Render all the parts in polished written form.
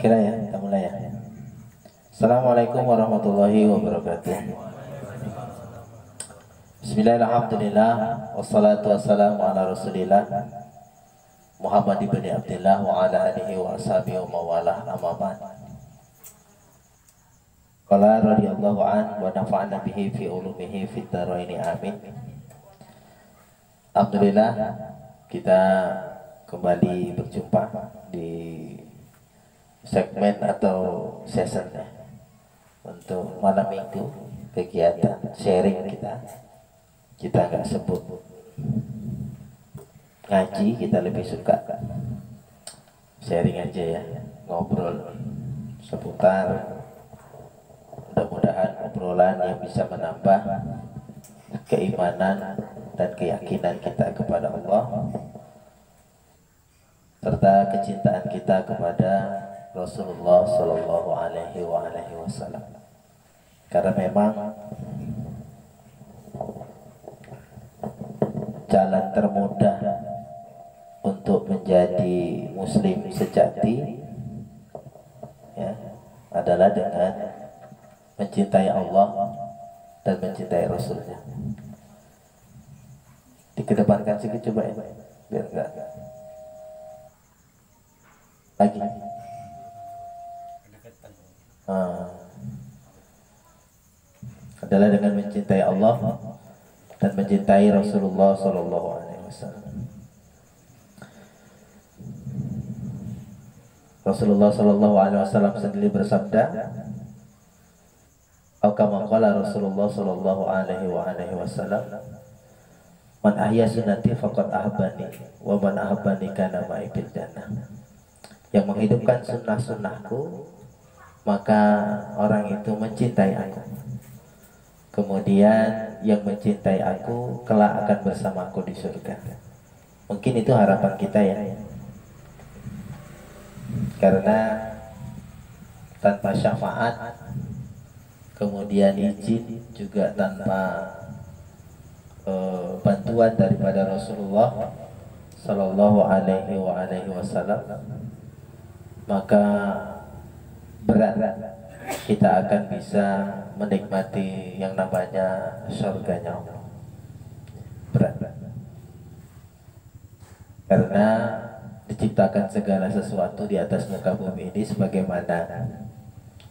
Kira ya, kita mulai ya. Assalamualaikum warahmatullahi wabarakatuh. Bismillahirrahmanirrahim. Wassalatu wassalamu ala rasulillah Muhammad ibn Abdillah wa ala alihi wa ashabihi wa mawalah, amma ba'd. Qala radhiyallahu an wa nafa'ana bihi fi ulumihi fid dharaini amin. Alhamdulillah, kita kembali berjumpa di segmen atau session ya, untuk malam minggu kegiatan sharing kita nggak sebut ngaji, kita lebih suka sharing aja ya, ngobrol seputar, mudah-mudahan obrolan yang bisa menambah keimanan dan keyakinan kita kepada Allah serta kecintaan kita kepada Rasulullah Shallallahu Alaihi Wasallam. Karena memang jalan termudah untuk menjadi Muslim sejati ya, adalah dengan mencintai Allah dan mencintai Rasulnya. Dikedepankan sedikit coba ya, biar enggak lagi. Adalah dengan mencintai Allah dan mencintai Rasulullah Sallallahu Alaihi Wasallam. Rasulullah Sallallahu Alaihi Wasallam sendiri bersabda, atau kama qala Rasulullah Sallallahu Alaihi Wasallam, man ahya sunnati faqad ahabbani wa man ahabbani kana ma'i fil jannah. Yang menghidupkan sunnah-sunnahku, maka orang itu mencintai aku. Kemudian yang mencintai aku kelak akan bersamaku di surga. Mungkin itu harapan kita ya. Karena tanpa syafaat, kemudian izin juga tanpa bantuan daripada Rasulullah Sallallahu Alaihi Wasallam, maka berat kita akan bisa menikmati yang namanya surganya Allah. Berat. Karena diciptakan segala sesuatu di atas muka bumi ini sebagaimana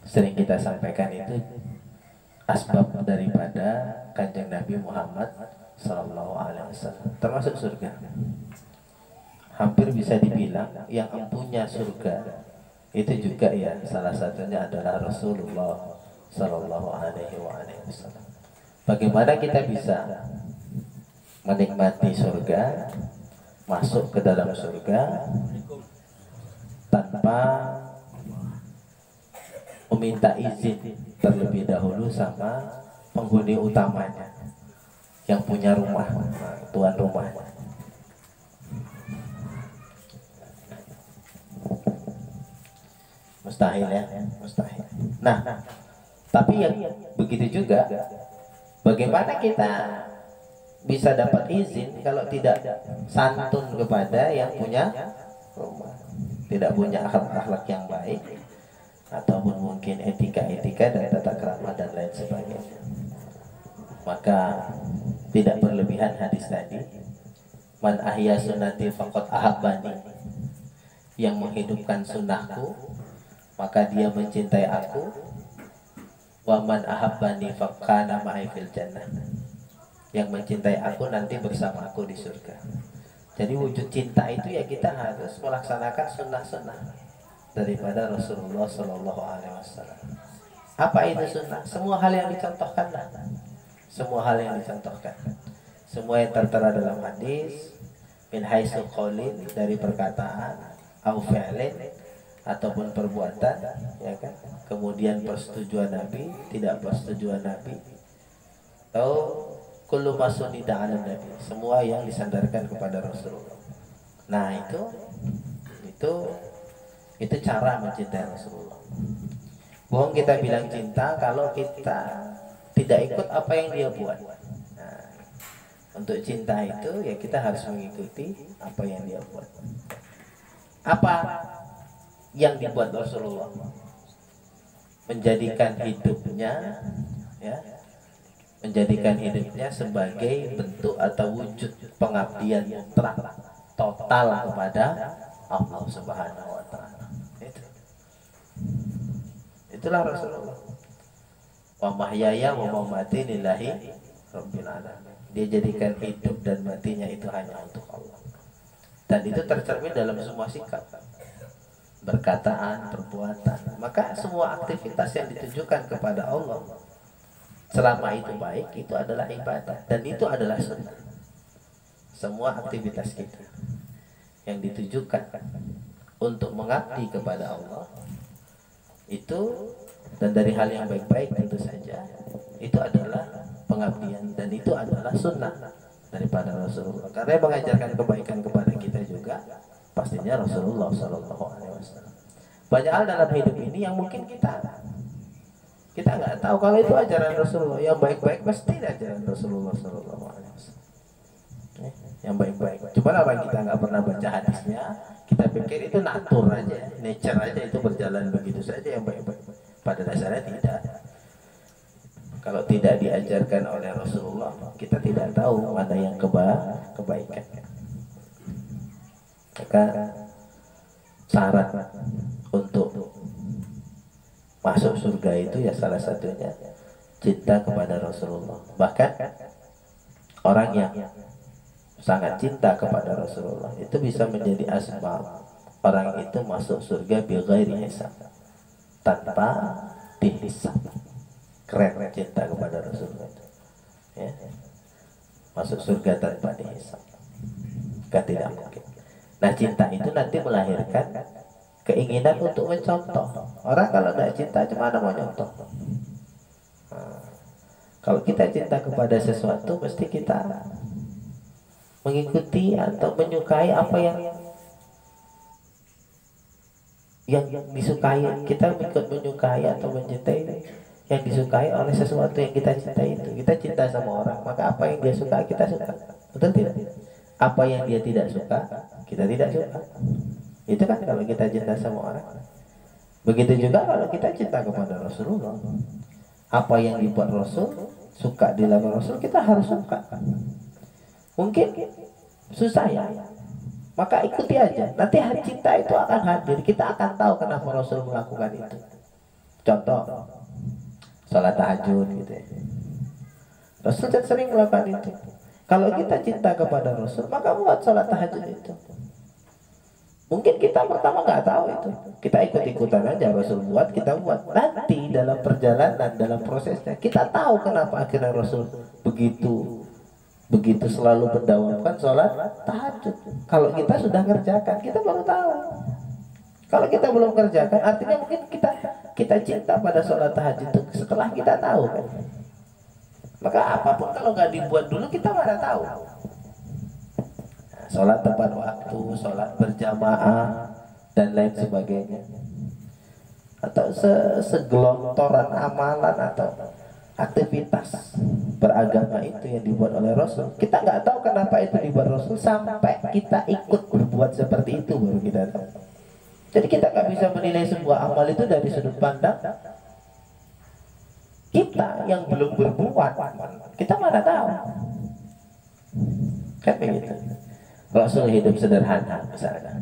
sering kita sampaikan, itu asbab daripada Kanjeng Nabi Muhammad Sallallahu Alaihi Wasallam, termasuk surga. Hampir bisa dibilang yang empunya surga itu juga ya, salah satunya adalah Rasulullah Sallallahu Alaihi Wasallam. Bagaimana kita bisa menikmati surga, masuk ke dalam surga tanpa meminta izin terlebih dahulu sama penghuni utamanya, yang punya rumah, tuan rumahnya. Mustahil ya, mustahil. Nah, tapi yang begitu juga, bagaimana kita bisa dapat izin kalau tidak santun kepada yang punya rumah, tidak punya akhlak-akhlak yang baik, ataupun mungkin etika-etika dan tata krama dan lain sebagainya. Maka tidak berlebihan hadis tadi, man ahya sunnati faqad ahabbani, yang menghidupkan sunnahku maka dia mencintai aku, wa man ahabbani faqana ma'i fil jannah, yang mencintai aku nanti bersama aku di surga. Jadi wujud cinta itu ya kita harus melaksanakan sunnah-sunnah daripada Rasulullah Sallallahu Alaihi Wasallam. Apa itu sunnah? Semua hal yang dicontohkan lah. Semua hal yang dicontohkan, semua yang tertera dalam hadis, min haitsu qaulin, dari perkataan, au fi'lin, ataupun perbuatan, ya kan? Kemudian persetujuan Nabi, tidak persetujuan Nabi, atau kullu masunida 'ala Nabi, semua yang disandarkan kepada Rasulullah. Nah, itu cara mencintai Rasulullah. Bohong kita bilang cinta kalau kita tidak ikut apa yang dia buat. Nah, untuk cinta itu ya kita harus mengikuti apa yang dia buat. Apa yang dibuat Rasulullah, menjadikan hidupnya, ya, menjadikan hidupnya sebagai bentuk atau wujud pengabdian mutlak total kepada Allah Subhanahu wa taala. Itulah Rasulullah. Wa mahyaya wa mamati lillahi rabbil alamin. Dia jadikan hidup dan matinya itu hanya untuk Allah. Dan itu tercermin dalam semua sikap, perkataan, perbuatan. Maka semua aktivitas yang ditujukan kepada Allah, selama itu baik, itu adalah ibadah dan itu adalah sunnah. Semua aktivitas kita yang ditujukan untuk mengabdi kepada Allah itu, dan dari hal yang baik-baik tentu saja, itu adalah pengabdian dan itu adalah sunnah daripada Rasulullah. Karena yang mengajarkan kebaikan kepada kita juga pastinya Rasulullah Shallallahu Alaihi Wasallam. Banyak hal dalam hidup ini yang mungkin kita nggak tahu kalau itu ajaran Rasulullah. Yang baik-baik pasti ajaran Rasulullah Shallallahu Alaihi Wasallam. Yang baik-baik. Cuma apa kita nggak pernah baca hadisnya, kita pikir itu natur aja, nature aja, itu berjalan begitu saja yang baik-baik. Pada dasarnya tidak. Kalau tidak diajarkan oleh Rasulullah, kita tidak tahu mana yang kebaikan. Maka syarat untuk masuk surga itu ya salah satunya cinta kepada Rasulullah. Bahkan orang yang sangat cinta kepada Rasulullah itu bisa menjadi asbab orang itu masuk surga bi ghairi hisab, tanpa dihisab. Keren cinta kepada Rasulullah itu, ya. Masuk surga tanpa dihisab, kan tidak mungkin. Nah, cinta itu nanti melahirkan keinginan untuk mencontoh. Orang kalau tidak cinta cuma mau nyontoh. Kalau kita cinta kepada sesuatu, mesti kita mengikuti atau menyukai apa yang disukai. Kita ikut menyukai atau mencintai yang disukai oleh sesuatu yang kita cintai itu. Kita cinta sama orang, maka apa yang dia suka kita suka. Betul tidak? Apa yang dia tidak suka kita tidak suka. Itu kan kalau kita cinta sama orang. Begitu juga kalau kita cinta kepada Rasulullah. Apa yang dibuat Rasul, suka dilakukan Rasul, kita harus suka. Mungkin susah ya, maka ikuti aja. Nanti hari cinta itu akan hadir. Kita akan tahu kenapa Rasul melakukan itu. Contoh, salat tahajud gitu ya. Rasul sering melakukan itu. Kalau kita cinta kepada Rasul, maka buat salat tahajud itu. Mungkin kita pertama nggak tahu itu, kita ikut-ikutan aja Rasul buat, kita buat. Nanti dalam perjalanan, dalam prosesnya, kita tahu kenapa akhirnya Rasul begitu selalu mendawamkan sholat tahajud. Kalau kita sudah kerjakan, kita baru tahu. Kalau kita belum kerjakan, artinya mungkin kita cinta pada sholat tahajud itu setelah kita tahu kan. Maka apapun kalau nggak dibuat dulu, kita mana tahu. Nah, sholat tepat waktu, sholat berjamaah dan lain sebagainya, atau segelontoran amalan atau aktivitas beragama itu yang dibuat oleh Rasul, kita nggak tahu kenapa itu dibuat Rasul, sampai kita ikut berbuat seperti itu baru kita tahu. Jadi kita nggak bisa menilai sebuah amal itu dari sudut pandang kita yang belum berbuat. Kita mana tahu, kan begitu. Rasul hidup sederhana misalnya.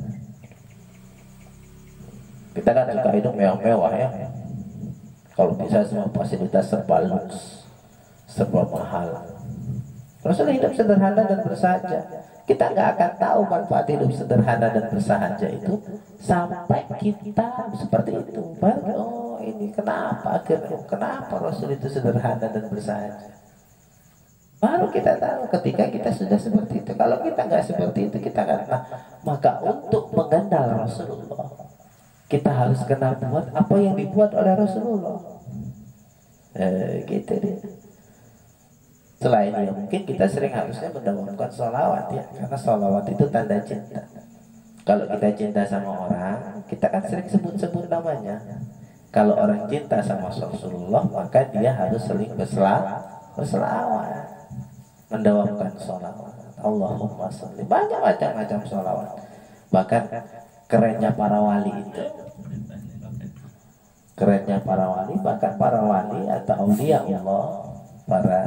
Kita kan suka hidup mewah-mewah ya. Kalau bisa semua fasilitas serba lux, serba mahal. Rasul hidup sederhana dan bersahaja. Kita nggak akan tahu manfaat hidup sederhana dan bersahaja itu sampai kita seperti itu. Baru oh ini kenapa akhirnya, kenapa Rasul itu sederhana dan bersahaja. Baru kita tahu ketika kita sudah seperti itu. Kalau kita nggak seperti itu, kita nggak tahu. Maka untuk mengenal Rasulullah, kita harus kenal buat apa yang dibuat oleh Rasulullah. Gitu deh. Selain itu mungkin kita sering harusnya mendawamkan sholawat ya, karena sholawat itu tanda cinta. Kalau kita cinta sama orang, kita kan sering sebut-sebut namanya. Kalau orang cinta sama Rasulullah, maka dia harus sering berselawat, mendawamkan sholawat. Allahumma sholli, banyak macam-macam sholawat. Bahkan kerennya para wali itu. Kerennya para wali, bahkan para wali atau aulia Allah, para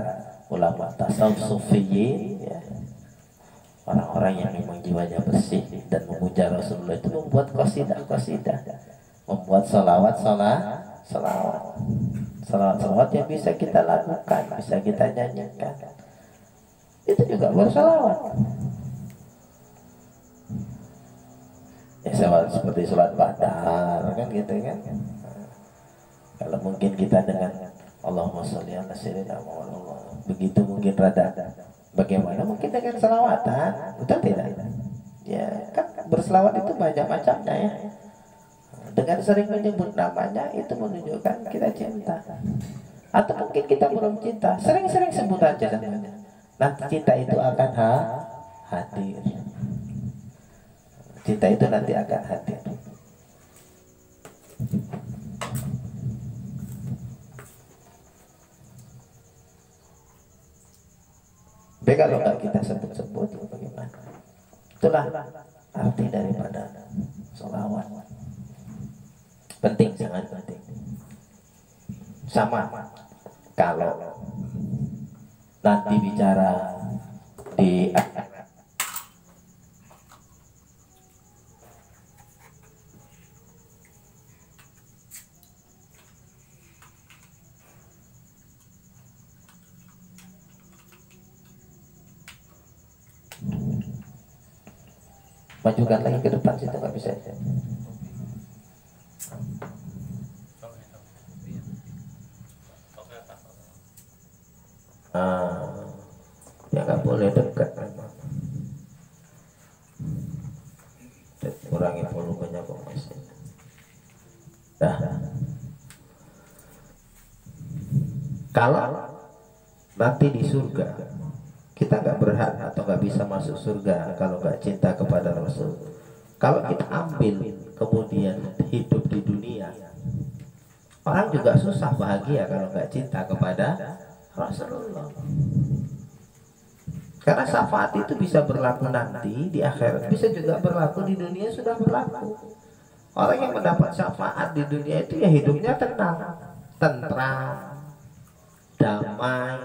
ulama tasawuf sufiyin, ya, orang-orang yang memang jiwanya bersih dan memuja Rasulullah itu membuat qasidah-qasidah, membuat salawat yang bisa kita lakukan, bisa kita nyanyikan. Itu juga bersalawat. Ya seperti sholat badar kan gitu kan. Kalau mungkin kita dengan Allahumma sholli ala sayyidina Muhammad, begitu mungkin rada bagaimana mungkin dengan selawatan, betul tidak? Ya kan berselawat itu banyak macamnya ya. Dengan sering menyebut namanya itu menunjukkan kita cinta. Atau mungkin kita belum cinta, sering-sering sebut aja namanya. Nanti cinta itu akan hadir. Cinta itu nanti akan hadir. Tapi kalau nggak kita sebut-sebut, bagaimana? Itulah arti daripada sholawat. Penting, sangat penting. Sama kalau nanti bicara di majukan lagi ke depan situ nggak bisa. Ya nggak boleh dekat memang. Kurangi volumenya kok masih. Dah. Kalau nanti di surga kita nggak berhak atau nggak bisa masuk surga kalau nggak cinta kepada Rasul. Kalau kita ambil kemudian hidup di dunia, orang juga susah bahagia kalau nggak cinta kepada Rasulullah. Karena syafaat itu bisa berlaku nanti di akhirat, bisa juga berlaku di dunia, sudah berlaku. Orang yang mendapat syafaat di dunia itu ya hidupnya tenang, tentram, damai,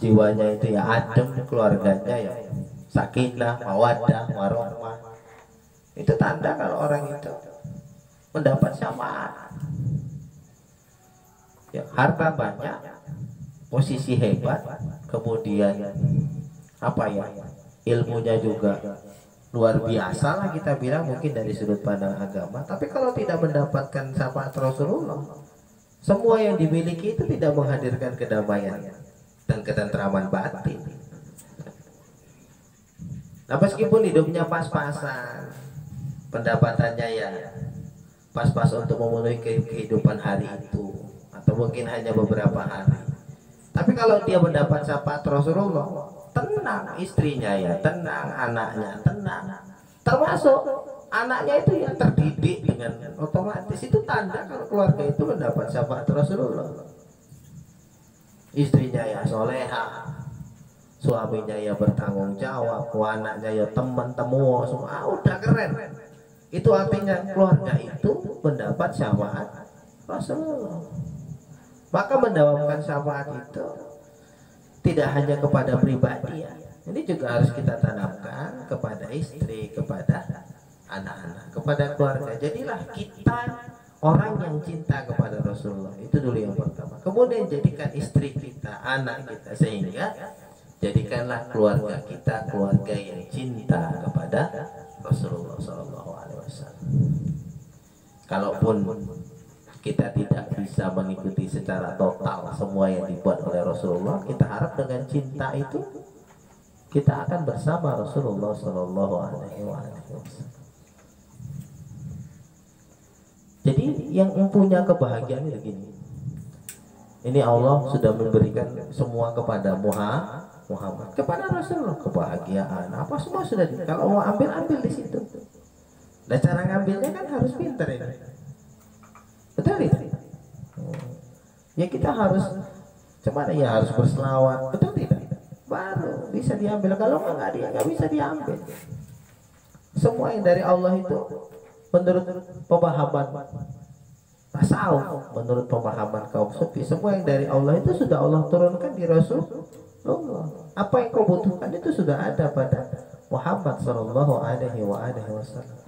jiwanya itu ya adem, keluarganya ya sakinah, mawaddah, warahmah. Itu tanda kalau orang itu mendapat syafaat. Ya, harta banyak, posisi hebat, kemudian apa ya, ilmunya juga luar biasa lah kita bilang mungkin dari sudut pandang agama. Tapi kalau tidak mendapatkan syafaat Rasulullah, semua yang dimiliki itu tidak menghadirkan kedamaian dan ketentraman batin. Nah meskipun hidupnya pas-pasan, pendapatannya ya pas-pas untuk memenuhi kehidupan hari itu, atau mungkin hanya beberapa hari. Tapi kalau dia mendapat syafaat Rasulullah, tenang istrinya ya, tenang anaknya, tenang. Termasuk anaknya itu yang terdidik dengan otomatis, itu tanda kalau keluarga itu mendapat syafaat Rasulullah. Istrinya ya soleha, suaminya ya bertanggung jawab, anaknya ya teman temu semua, udah keren. Itu artinya keluarga itu mendapat syafaat Rasulullah. Maka mendawamkan syafaat itu tidak hanya kepada pribadi ya, ini juga harus kita tanamkan kepada istri, kepada anak-anak, kepada keluarga. Jadilah kita orang yang cinta kepada Rasulullah, itu dulu yang pertama. Kemudian jadikan istri kita, anak kita, sehingga jadikanlah keluarga kita keluarga yang cinta kepada Rasulullah SAW. Kalaupun kita tidak bisa mengikuti secara total semua yang dibuat oleh Rasulullah, kita harap dengan cinta itu kita akan bersama Rasulullah SAW. Jadi yang punya kebahagiaan ini begini. Ini Allah sudah memberikan semua kepada Muhammad, kepada Rasulullah, kebahagiaan apa semua sudah. Kalau mau ambil di situ. Dan cara ngambilnya kan harus pintar ini. Betul tidak? Ya kita harus cuman ya harus berselawat, betul tidak? Baru bisa diambil. Kalau nggak bisa diambil. Semua yang dari Allah itu menurut pemahaman tasawuf, menurut pemahaman kaum sufi, semua yang dari Allah itu sudah Allah turunkan di Rasulullah. Apa yang kau butuhkan itu sudah ada pada Muhammad Sallallahu Alaihi Wasallam.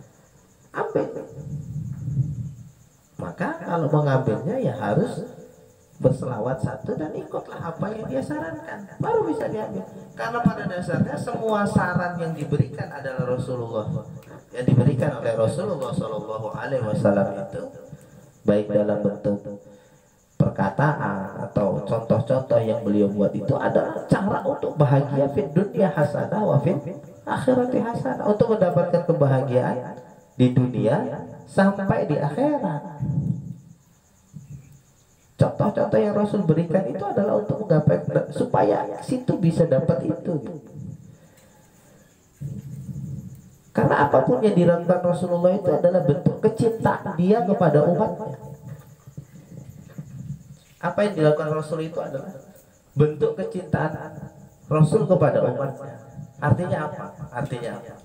Ambil. Maka kalau mengambilnya ya harus berselawat satu dan ikutlah apa yang dia sarankan, baru bisa diambil. Karena pada dasarnya semua saran yang diberikan adalah Rasulullah, yang diberikan oleh Rasulullah Sallallahu Alaihi Wasallam itu, baik dalam bentuk perkataan atau contoh-contoh yang beliau buat itu adalah cara untuk bahagia fid dunya hasanah wa fil akhirati hasanah, untuk mendapatkan kebahagiaan di dunia sampai di akhirat. Contoh-contoh yang Rasul berikan itu adalah untuk menggapai supaya situ bisa dapat itu. Karena apapun yang dilakukan Rasulullah itu adalah bentuk kecintaan dia kepada umatnya. Apa yang dilakukan Rasul itu adalah bentuk kecintaan Rasul kepada umatnya. Artinya apa? Artinya apa?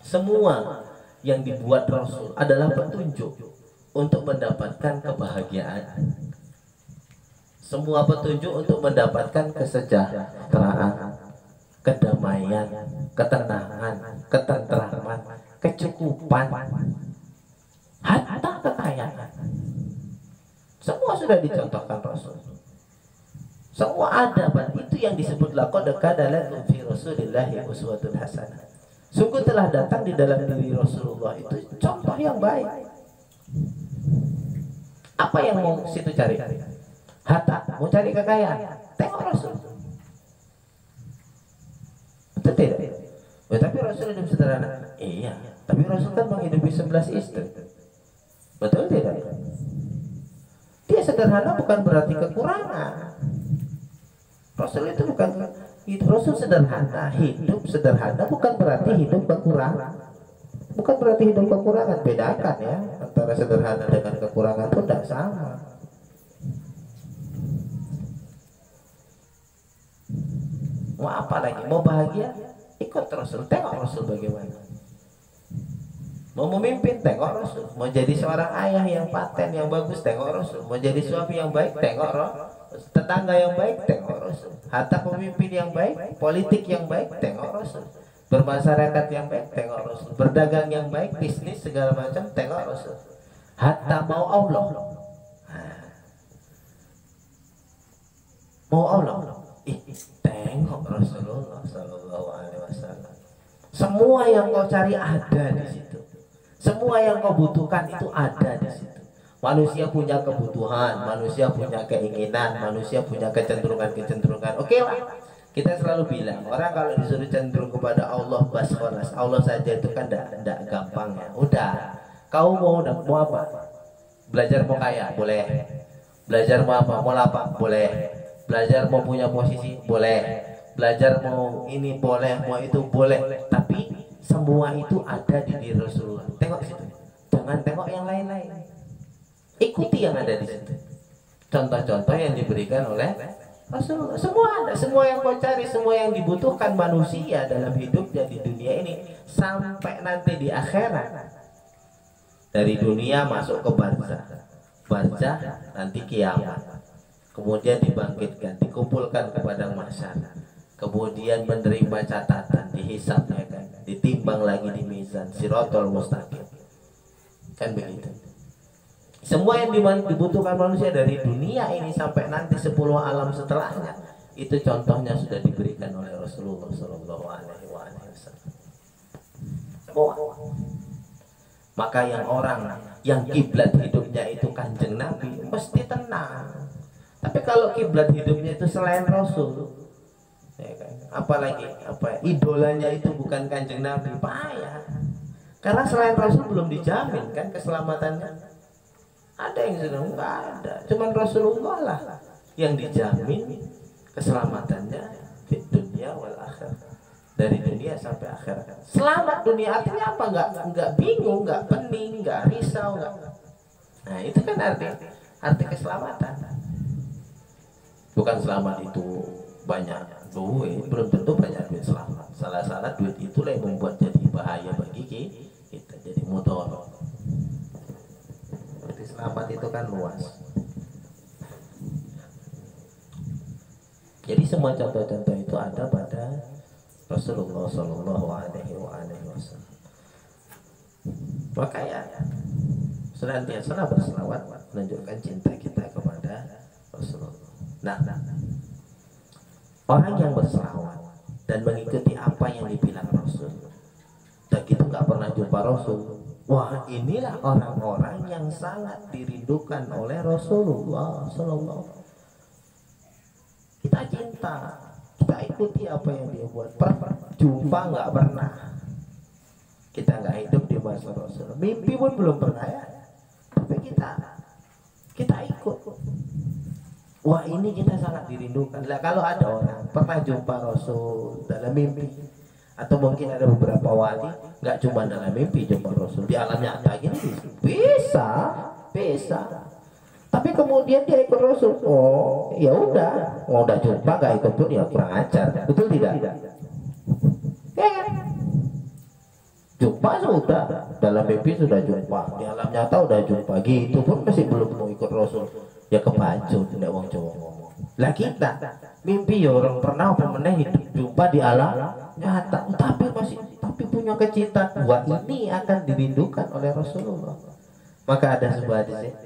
Semua yang dibuat Rasul adalah petunjuk untuk mendapatkan kebahagiaan. Semua petunjuk untuk mendapatkan kesejahteraan, kedamaian, ketenangan, ketentraman, kecukupan, hatta kekayaan. Semua sudah dicontohkan Rasul. Semua ada, itu yang disebut laqad kana lakum fi Rasulillahi uswatun hasanah. Sungguh telah datang di dalam diri Rasulullah itu contoh yang baik. Apa yang mau situ cari? Hatta, mau cari kekayaan? Tengok Rasul. Betul tidak? Tapi Rasul hidup sederhana. Iya, tapi Rasul kan menghidupi 11 istri. Betul tidak? Dia sederhana bukan berarti kekurangan. Rasul itu bukan Rasul sederhana, hidup sederhana bukan berarti hidup kekurangan. Bukan berarti hidup kekurangan. Bedakan ya antara sederhana dengan kekurangan itu tidak sama. Mau apa lagi? Mau bahagia? Ikut Rasul. Tengok Rasul bagaimana. Mau memimpin? Tengok Rasul. Mau jadi seorang ayah yang paten, yang bagus? Tengok Rasul. Mau jadi suami yang baik? Tengok Rasul. Tetangga yang baik? Tengok Rasul. Hatta pemimpin yang baik, politik yang baik? Tengok Rasul. Bermasyarakat yang baik? Tengok Rasul. Berdagang yang baik, bisnis segala macam? Tengok Rasul. Hatta mau Allah. Mau Allah. Tengok Rasulullah Sallallahu Alaihi Wasallam. Semua yang kau cari ada di situ. Semua yang kau butuhkan itu ada di situ. Manusia punya kebutuhan, manusia punya keinginan, manusia punya kecenderungan-kecenderungan. Oke lah, kita selalu bilang orang kalau disuruh cenderung kepada Allah, bas kholas, Allah saja itu kan tidak gampang ya. Udah, kau mau apa? Belajar mau kaya, boleh. Belajar mau apa? Mau lapang, boleh. Belajar mau punya posisi, boleh. Belajar mau ini boleh, mau itu boleh. Tapi semua itu ada di diri Rasulullah. Tengok situ. Jangan tengok yang lain-lain. Ikuti yang ada di situ. Contoh-contoh yang diberikan oleh Rasulullah. Semua ada, semua yang kau cari, semua yang dibutuhkan manusia dalam hidupnya di dunia ini sampai nanti di akhirat. Dari dunia masuk ke barzah. Barzah nanti kiamat. Kemudian dibangkitkan, dikumpulkan kepada masyarakat, kemudian menerima catatan, dihisab ya kan, ditimbang lagi di mizan Shirathul Mustaqim, kan begitu. Semua yang dibutuhkan manusia dari dunia ini sampai nanti 10 alam setelahnya, itu contohnya sudah diberikan oleh Rasulullah Sallallahu Alaihi Wasallam. Maka yang orang yang kiblat hidupnya itu Kanjeng Nabi mesti tenang. Tapi kalau kiblat hidupnya itu selain Rasul, ya kan? Apalagi idolanya itu bukan Kanjeng Nabi, payah. Karena selain Rasul belum dijamin kan keselamatannya. Ada yang sudah enggak ada, cuman Rasulullah lah yang dijamin keselamatannya di dunia wal akhirah, dari dunia sampai akhirat. Selamat dunia artinya apa? Enggak bingung, enggak pening, enggak risau, enggak. Nah itu kan arti keselamatan. Bukan selamat itu banyak duit, belum tentu banyak duit selamat. salah-salah duit itulah yang membuat jadi bahaya bagi kita, jadi mudarat. Jadi selamat itu kan luas. Jadi semua contoh-contoh itu ada pada Rasulullah Shallallahu Alaihi Wasallam. Maka ya senantiasa berselawat menunjukkan cinta kita kepada Rasulullah. Nah, orang yang berselawat dan mengikuti apa yang dibilang Rasul, dan kita nggak pernah jumpa Rasul, wah inilah orang-orang yang sangat dirindukan oleh Rasulullah Sallallahu. Kita cinta, kita ikuti apa yang dia buat. Jumpa nggak pernah. Kita nggak hidup di masa Rasul, mimpi pun belum pernah ya. Tapi kita ikut. Wah ini kita sangat dirindukan. Lah kalau ada orang pernah jumpa Rasul dalam mimpi, atau mungkin ada beberapa wali nggak cuma dalam mimpi jumpa Rasul, di alam nyata gini bisa. Tapi kemudian dia ikut Rasul. Oh ya udah jumpa nggak ikut pun ya kurang ajar, betul tidak? Jumpa sudah, dalam mimpi sudah jumpa, di alam nyata udah jumpa, gitu pun masih belum mau ikut Rasul. Ya kebacut, tidak wong Jawa ngomong. Lah kita mimpi ya orang pernah apa meneh jumpa di alam nyata, tapi punya kecintaan. Wah ini akan dirindukan oleh Rasulullah. Maka ada sebuah hadis,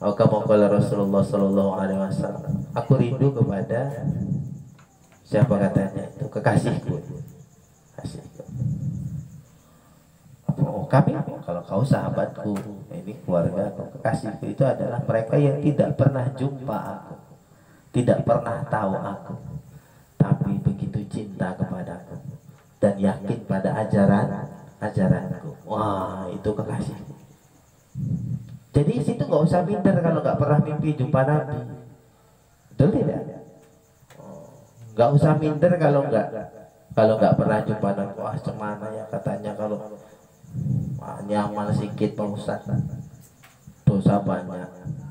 kama qala Rasulullah Sallallahu Alaihi Wasallam, aku rindu kepada siapa katanya itu, kekasihku. Kami, kalau kau sahabatku, ini keluarga kekasihku, itu adalah mereka yang tidak pernah jumpa aku, tidak pernah tahu aku, tapi begitu cinta kepadaku dan yakin pada ajaranku. Wah itu kekasihku. Jadi situ nggak usah minder kalau nggak pernah mimpi jumpa Nabi, betul tidak? Nggak usah minder kalau nggak pernah jumpa Nabi. Wah cemana ya katanya kalau nyaman sedikit Pak Ustaz, dosa banyak.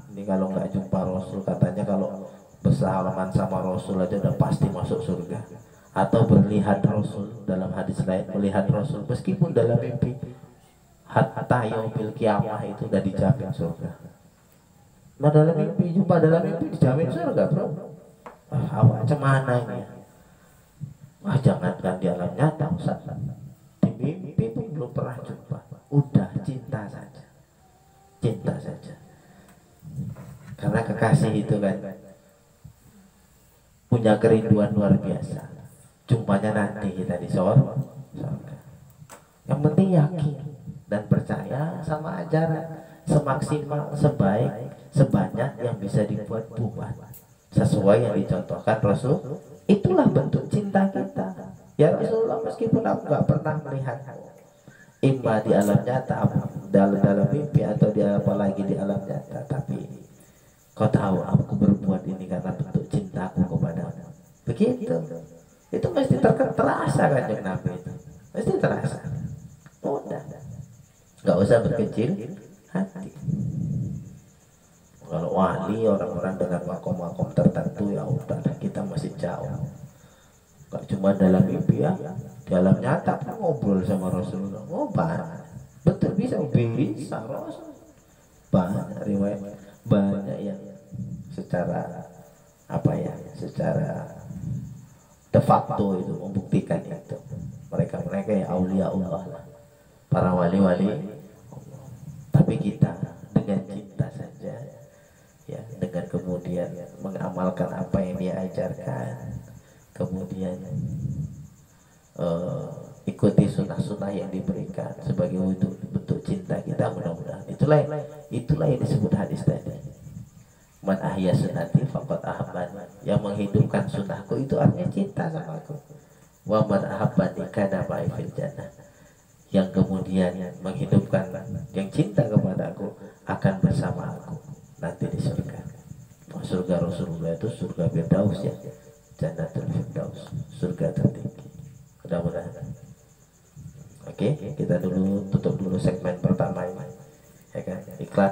Ini kalau nggak jumpa Rasul, katanya kalau bersalaman sama Rasul aja udah pasti masuk surga. Atau berlihat Rasul, dalam hadis lain melihat Rasul meskipun dalam mimpi, hatta yaumil kiamah itu udah dijamin surga. Nah dalam mimpi, jumpa dalam mimpi dijamin surga bro. Awak cemana ini? Wah jangankan di alam nyata Ustaz, di mimpi pun belum pernah jumpa, udah cinta saja. Karena kekasih itu kan punya kerinduan luar biasa. Jumpanya nanti kita di surga. Yang penting yakin dan percaya sama ajaran, semaksimal, sebanyak yang bisa dibuat sesuai yang dicontohkan Rasul. Itulah bentuk cinta kita. Ya Rasulullah, meskipun aku nggak pernah melihat imma di alam nyata, dalam mimpi, atau di apalagi di alam nyata, tapi kau tahu aku berbuat ini karena bentuk cintaku kepadamu. Begitu. Itu mesti terasa kan yang Nabi itu. Mesti terasa. Udah. Nggak usah berkecil hati. Kalau wali, orang-orang dengan makom-makom tertentu, ya udah kita masih jauh. Gak cuma dalam mimpi ya, dalam nyata kan ngobrol sama Rasulullah. Oh banyak, betul bisa Rasul. Banyak riwayat, banyak yang secara secara de facto itu membuktikan itu. Mereka ya aulia Allah lah, para wali-wali. Tapi kita dengan cinta saja, ya, dengan kemudian mengamalkan apa yang dia ajarkan, kemudian ikuti sunnah-sunnah yang diberikan sebagai bentuk cinta kita, mudah-mudahan itulah yang disebut hadis tadi, man ahya sunnati faqad ahabbani, yang menghidupkan sunnahku itu artinya cinta sama aku. Wa man ahabbani kana ma'i fil jannah, yang kemudian menghidupkan, yang cinta kepada aku akan bersama aku nanti di surga. Surga Rasulullah itu surga Firdaus ya, Jannatul Firdaus, surga tertinggi. Mudah-mudahan. Oke, kita tutup dulu segmen pertama ini, ya kan? Iklan.